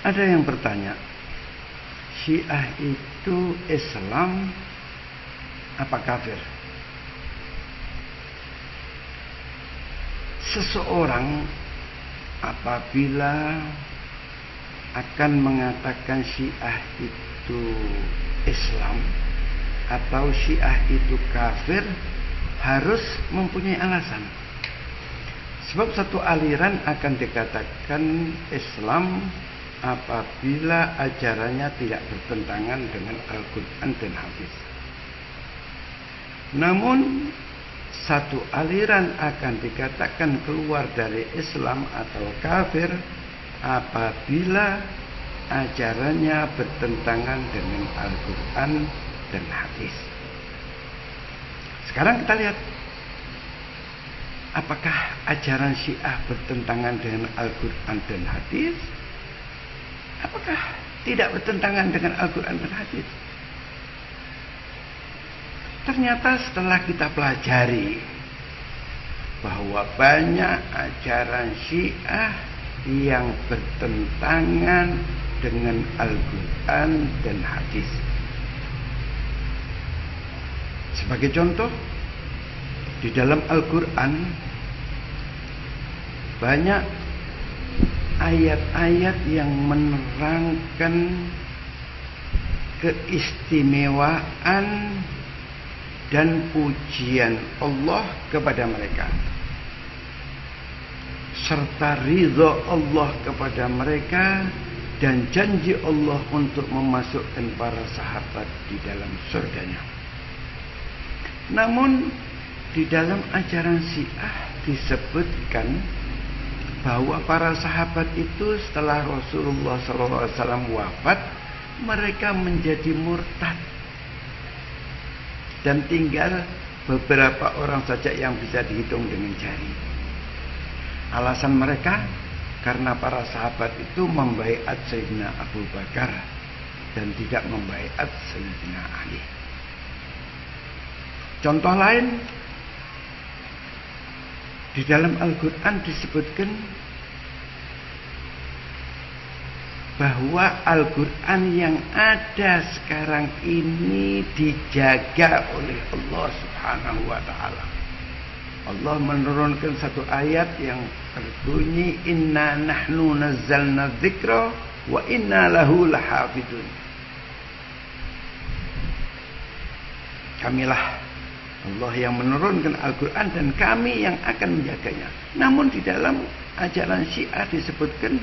Ada yang bertanya, Syiah itu Islam apa kafir? Seseorang apabila akan mengatakan Syiah itu Islam atau Syiah itu kafir, harus mempunyai alasan. Sebab satu aliran akan dikatakan Islam apabila ajarannya tidak bertentangan dengan Al-Quran dan hadis. Namun satu aliran akan dikatakan keluar dari Islam atau kafir apabila ajarannya bertentangan dengan Al-Quran dan hadis. Sekarang kita lihat, apakah ajaran Syiah bertentangan dengan Al-Quran dan hadis? Apakah tidak bertentangan dengan Al-Quran dan hadis? Ternyata setelah kita pelajari bahwa banyak ajaran Syiah yang bertentangan dengan Al-Quran dan hadis. Sebagai contoh, di dalam Al-Quran banyak ayat-ayat yang menerangkan keistimewaan dan pujian Allah kepada mereka, serta ridha Allah kepada mereka dan janji Allah untuk memasukkan para sahabat di dalam surganya. Namun di dalam ajaran Syiah disebutkan bahwa para sahabat itu setelah Rasulullah SAW wafat, mereka menjadi murtad dan tinggal beberapa orang saja yang bisa dihitung dengan jari. Alasan mereka karena para sahabat itu membaiat Sayyidina Abu Bakar dan tidak membaiat Sayyidina Ali. Contoh lain, di dalam Al-Quran disebutkan bahwa Al-Quran yang ada sekarang ini dijaga oleh Allah Subhanahu wa ta'ala. Allah menurunkan satu ayat yang berbunyi, Inna nahnu nazzalna dzikra wa inna lahu lahafidun. Kamilah Allah yang menurunkan Al-Quran dan kami yang akan menjaganya. Namun di dalam ajaran Syiah disebutkan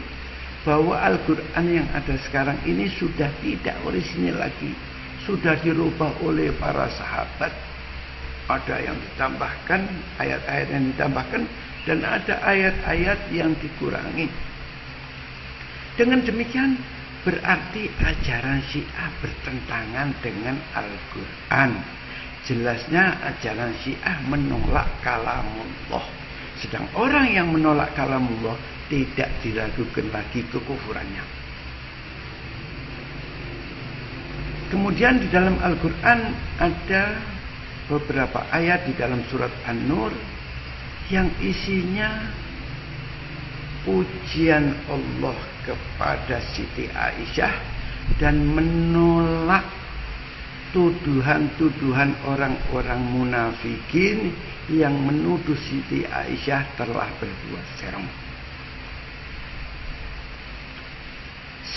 bahwa Al-Quran yang ada sekarang ini sudah tidak orisinil lagi, sudah dirubah oleh para sahabat. Ada yang ditambahkan, ayat-ayat yang ditambahkan, dan ada ayat-ayat yang dikurangi. Dengan demikian berarti ajaran Syiah bertentangan dengan Al-Quran. Jelasnya ajaran Syiah menolak kalamullah. Sedang orang yang menolak kalamullah tidak diragukan lagi kekufurannya. Kemudian di dalam Al-Quran ada beberapa ayat di dalam surat An-Nur yang isinya pujian Allah kepada Siti Aisyah dan menolak tuduhan-tuduhan orang-orang munafikin yang menuduh Siti Aisyah telah berbuat serong.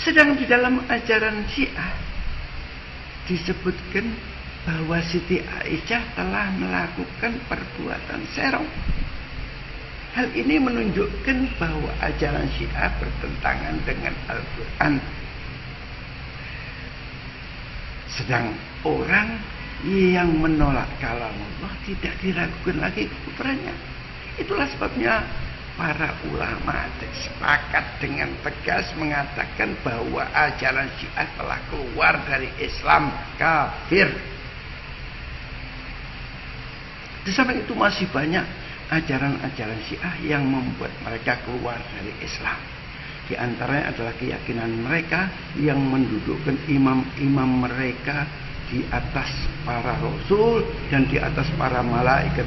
Sedang di dalam ajaran Syiah disebutkan bahwa Siti Aisyah telah melakukan perbuatan serong. Hal ini menunjukkan bahwa ajaran Syiah bertentangan dengan Al-Quran. Sedang orang yang menolak kalamullah tidak diragukan lagi kekufurannya. Itulah sebabnya para ulama sepakat dengan tegas mengatakan bahwa ajaran Syiah telah keluar dari Islam, kafir. Di samping itu masih banyak ajaran-ajaran Syiah yang membuat mereka keluar dari Islam. Di antaranya adalah keyakinan mereka yang mendudukkan imam-imam mereka di atas para rasul dan di atas para malaikat.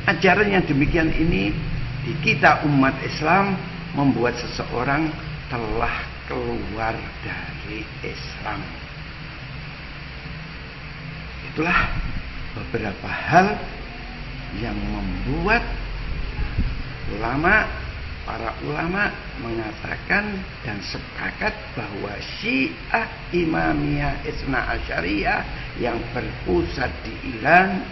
Ajaran yang demikian ini di kita umat Islam membuat seseorang telah keluar dari Islam. Itulah beberapa hal yang membuat para ulama mengatakan dan sepakat bahwa Syiah Imamiyah Itsna Asyariyah yang berpusat di Iran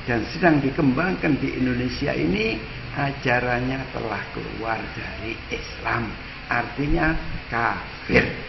dan sedang dikembangkan di Indonesia ini ajarannya telah keluar dari Islam, artinya kafir.